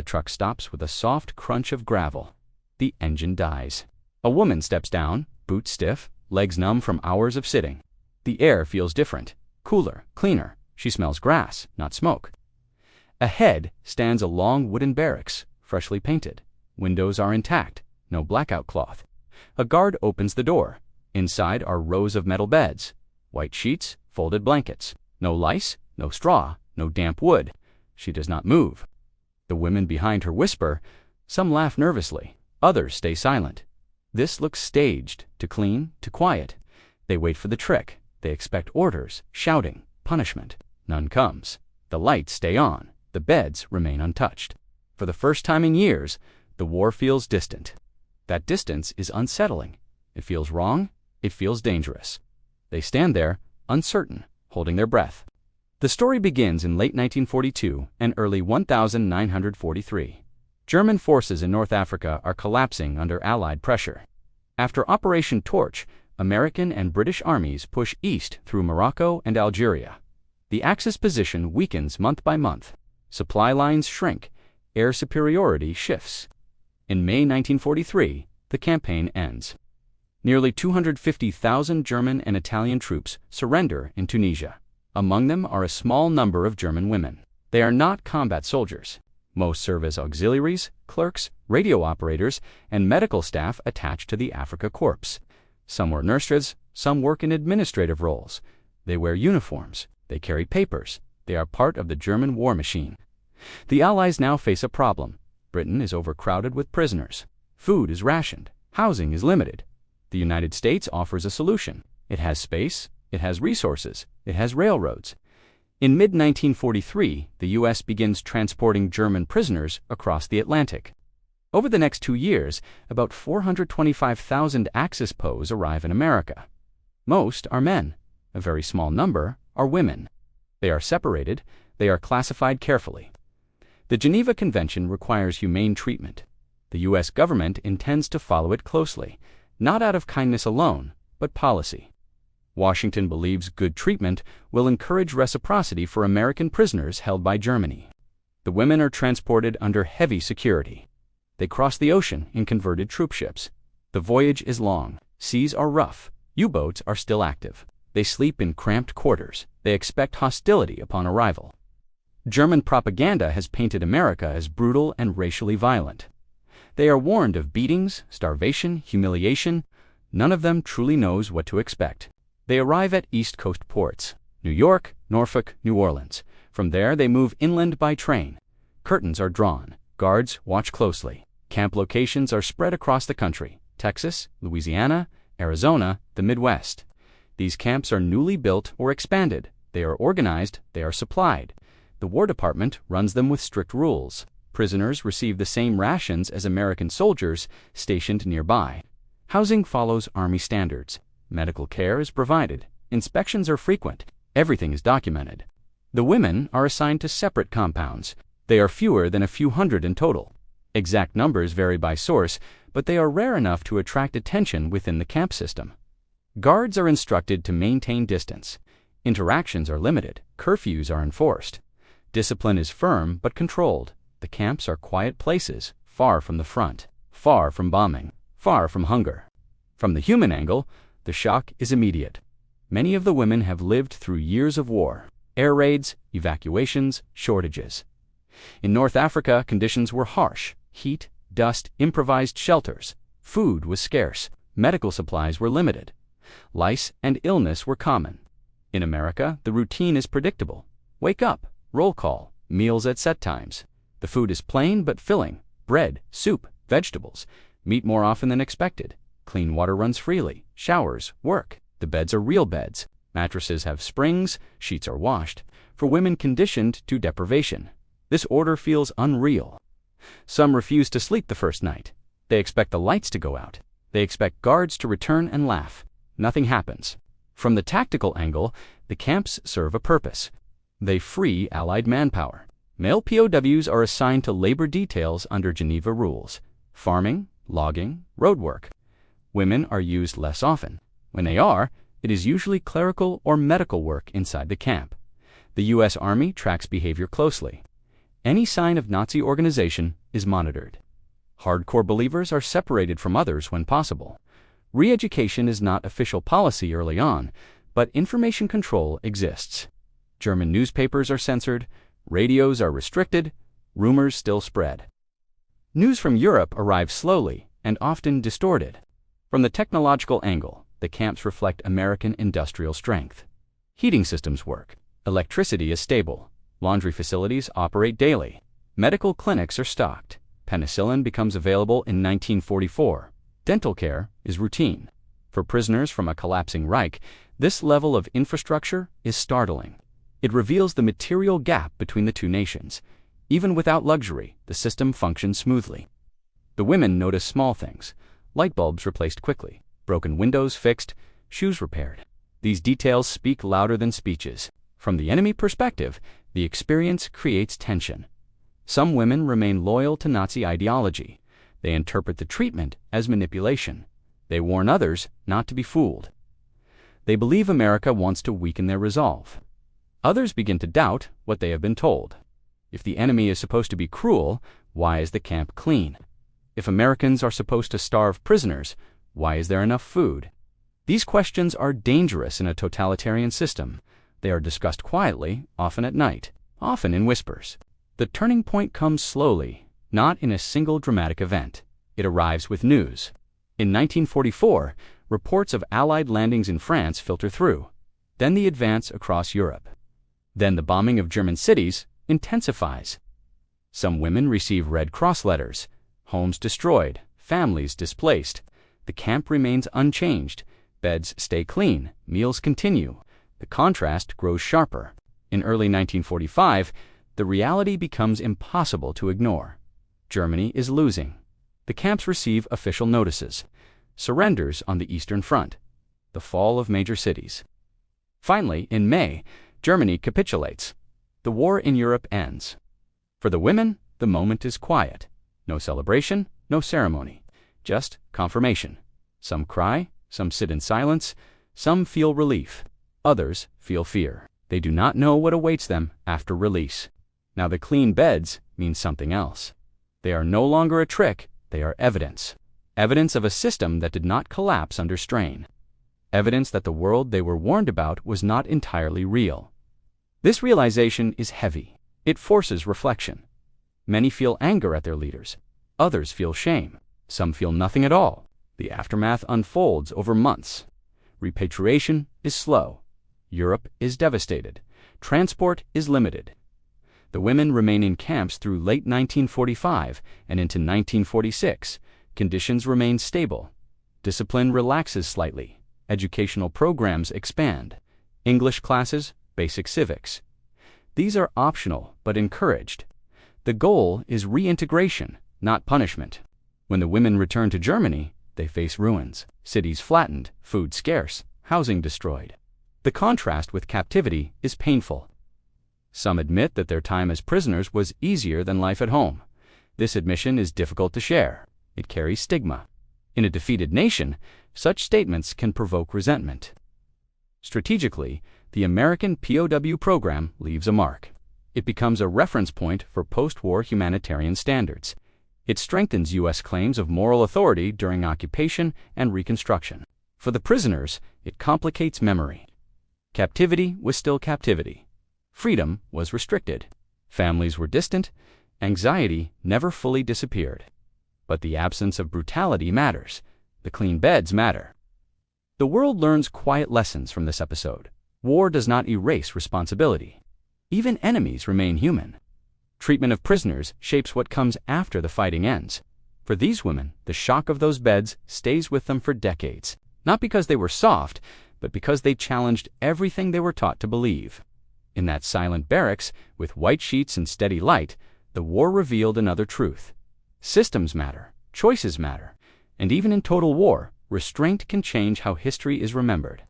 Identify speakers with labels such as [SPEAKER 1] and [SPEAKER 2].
[SPEAKER 1] The truck stops with a soft crunch of gravel. The engine dies. A woman steps down, boots stiff, legs numb from hours of sitting. The air feels different, cooler, cleaner. She smells grass, not smoke. Ahead stands a long wooden barracks, freshly painted. Windows are intact, no blackout cloth. A guard opens the door. Inside are rows of metal beds, white sheets, folded blankets. No lice, no straw, no damp wood. She does not move. The women behind her whisper. Some laugh nervously. Others stay silent. This looks staged, to clean, to quiet. They wait for the trick. They expect orders, shouting, punishment. None comes. The lights stay on. The beds remain untouched. For the first time in years, the war feels distant. That distance is unsettling. It feels wrong. It feels dangerous. They stand there, uncertain, holding their breath. The story begins in late 1942 and early 1943. German forces in North Africa are collapsing under Allied pressure. After Operation Torch, American and British armies push east through Morocco and Algeria. The Axis position weakens month by month. Supply lines shrink. Air superiority shifts. In May 1943, the campaign ends. Nearly 250,000 German and Italian troops surrender in Tunisia. Among them are a small number of German women. They are not combat soldiers. Most serve as auxiliaries, clerks, radio operators, and medical staff attached to the Afrika Korps. Some were nurses, some work in administrative roles. They wear uniforms. They carry papers. They are part of the German war machine. The Allies now face a problem. Britain is overcrowded with prisoners. Food is rationed. Housing is limited. The United States offers a solution. It has space. It has resources. It has railroads. In mid-1943, the U.S. begins transporting German prisoners across the Atlantic. Over the next 2 years, about 425,000 Axis POWs arrive in America. Most are men. A very small number are women. They are separated. They are classified carefully. The Geneva Convention requires humane treatment. The U.S. government intends to follow it closely, not out of kindness alone, but policy. Washington believes good treatment will encourage reciprocity for American prisoners held by Germany. The women are transported under heavy security. They cross the ocean in converted troop ships. The voyage is long. Seas are rough. U-boats are still active. They sleep in cramped quarters. They expect hostility upon arrival. German propaganda has painted America as brutal and racially violent. They are warned of beatings, starvation, humiliation. None of them truly knows what to expect. They arrive at East Coast ports, New York, Norfolk, New Orleans. From there, they move inland by train. Curtains are drawn. Guards watch closely. Camp locations are spread across the country: Texas, Louisiana, Arizona, the Midwest. These camps are newly built or expanded. They are organized. They are supplied. The War Department runs them with strict rules. Prisoners receive the same rations as American soldiers stationed nearby. Housing follows Army standards. Medical care is provided. Inspections are frequent. Everything is documented. The women are assigned to separate compounds. They are fewer than a few hundred in total. Exact numbers vary by source, but they are rare enough to attract attention within the camp system. Guards are instructed to maintain distance. Interactions are limited. Curfews are enforced. Discipline is firm but controlled. The camps are quiet places, far from the front, far from bombing, far from hunger. From the human angle, the shock is immediate. Many of the women have lived through years of war, air raids, evacuations, shortages. In North Africa, conditions were harsh: heat, dust, improvised shelters. Food was scarce. Medical supplies were limited. Lice and illness were common. In America, the routine is predictable. Wake up, roll call, meals at set times. The food is plain but filling: bread, soup, vegetables, meat more often than expected. Clean water runs freely. Showers, work. The beds are real beds. Mattresses have springs. Sheets are washed. For women conditioned to deprivation, this order feels unreal. Some refuse to sleep the first night. They expect the lights to go out. They expect guards to return and laugh. Nothing happens. From the tactical angle, the camps serve a purpose. They free Allied manpower. Male POWs are assigned to labor details under Geneva rules: farming, logging, road work. Women are used less often. When they are, it is usually clerical or medical work inside the camp. The U.S. Army tracks behavior closely. Any sign of Nazi organization is monitored. Hardcore believers are separated from others when possible. Re-education is not official policy early on, but information control exists. German newspapers are censored, radios are restricted, rumors still spread. News from Europe arrives slowly and often distorted. From the technological angle, the camps reflect American industrial strength. Heating systems work. Electricity is stable. Laundry facilities operate daily. Medical clinics are stocked. Penicillin becomes available in 1944. Dental care is routine. For prisoners from a collapsing Reich, this level of infrastructure is startling. It reveals the material gap between the two nations. Even without luxury, the system functions smoothly. The women notice small things. Light bulbs replaced quickly, broken windows fixed, shoes repaired. These details speak louder than speeches. From the enemy perspective, the experience creates tension. Some women remain loyal to Nazi ideology. They interpret the treatment as manipulation. They warn others not to be fooled. They believe America wants to weaken their resolve. Others begin to doubt what they have been told. If the enemy is supposed to be cruel, why is the camp clean? If Americans are supposed to starve prisoners, why is there enough food? These questions are dangerous in a totalitarian system. They are discussed quietly, often at night, often in whispers. The turning point comes slowly, not in a single dramatic event. It arrives with news. In 1944, reports of Allied landings in France filter through. Then the advance across Europe. Then the bombing of German cities intensifies. Some women receive Red Cross letters. Homes destroyed, families displaced. The camp remains unchanged. Beds stay clean, meals continue. The contrast grows sharper. In early 1945, the reality becomes impossible to ignore. Germany is losing. The camps receive official notices. Surrenders on the Eastern Front. The fall of major cities. Finally, in May, Germany capitulates. The war in Europe ends. For the women, the moment is quiet. No celebration, no ceremony. Just confirmation. Some cry, some sit in silence, some feel relief. Others feel fear. They do not know what awaits them after release. Now the clean beds mean something else. They are no longer a trick, they are evidence. Evidence of a system that did not collapse under strain. Evidence that the world they were warned about was not entirely real. This realization is heavy. It forces reflection. Many feel anger at their leaders. Others feel shame. Some feel nothing at all. The aftermath unfolds over months. Repatriation is slow. Europe is devastated. Transport is limited. The women remain in camps through late 1945 and into 1946. Conditions remain stable. Discipline relaxes slightly. Educational programs expand. English classes, basic civics. These are optional but encouraged. The goal is reintegration, not punishment. When the women return to Germany, they face ruins, cities flattened, food scarce, housing destroyed. The contrast with captivity is painful. Some admit that their time as prisoners was easier than life at home. This admission is difficult to share. It carries stigma. In a defeated nation, such statements can provoke resentment. Strategically, the American POW program leaves a mark. It becomes a reference point for post-war humanitarian standards. It strengthens U.S. claims of moral authority during occupation and reconstruction. For the prisoners, it complicates memory. Captivity was still captivity. Freedom was restricted. Families were distant. Anxiety never fully disappeared. But the absence of brutality matters. The clean beds matter. The world learns quiet lessons from this episode. War does not erase responsibility. Even enemies remain human. Treatment of prisoners shapes what comes after the fighting ends. For these women, the shock of those beds stays with them for decades. Not because they were soft, but because they challenged everything they were taught to believe. In that silent barracks, with white sheets and steady light, the war revealed another truth. Systems matter, choices matter, and even in total war, restraint can change how history is remembered.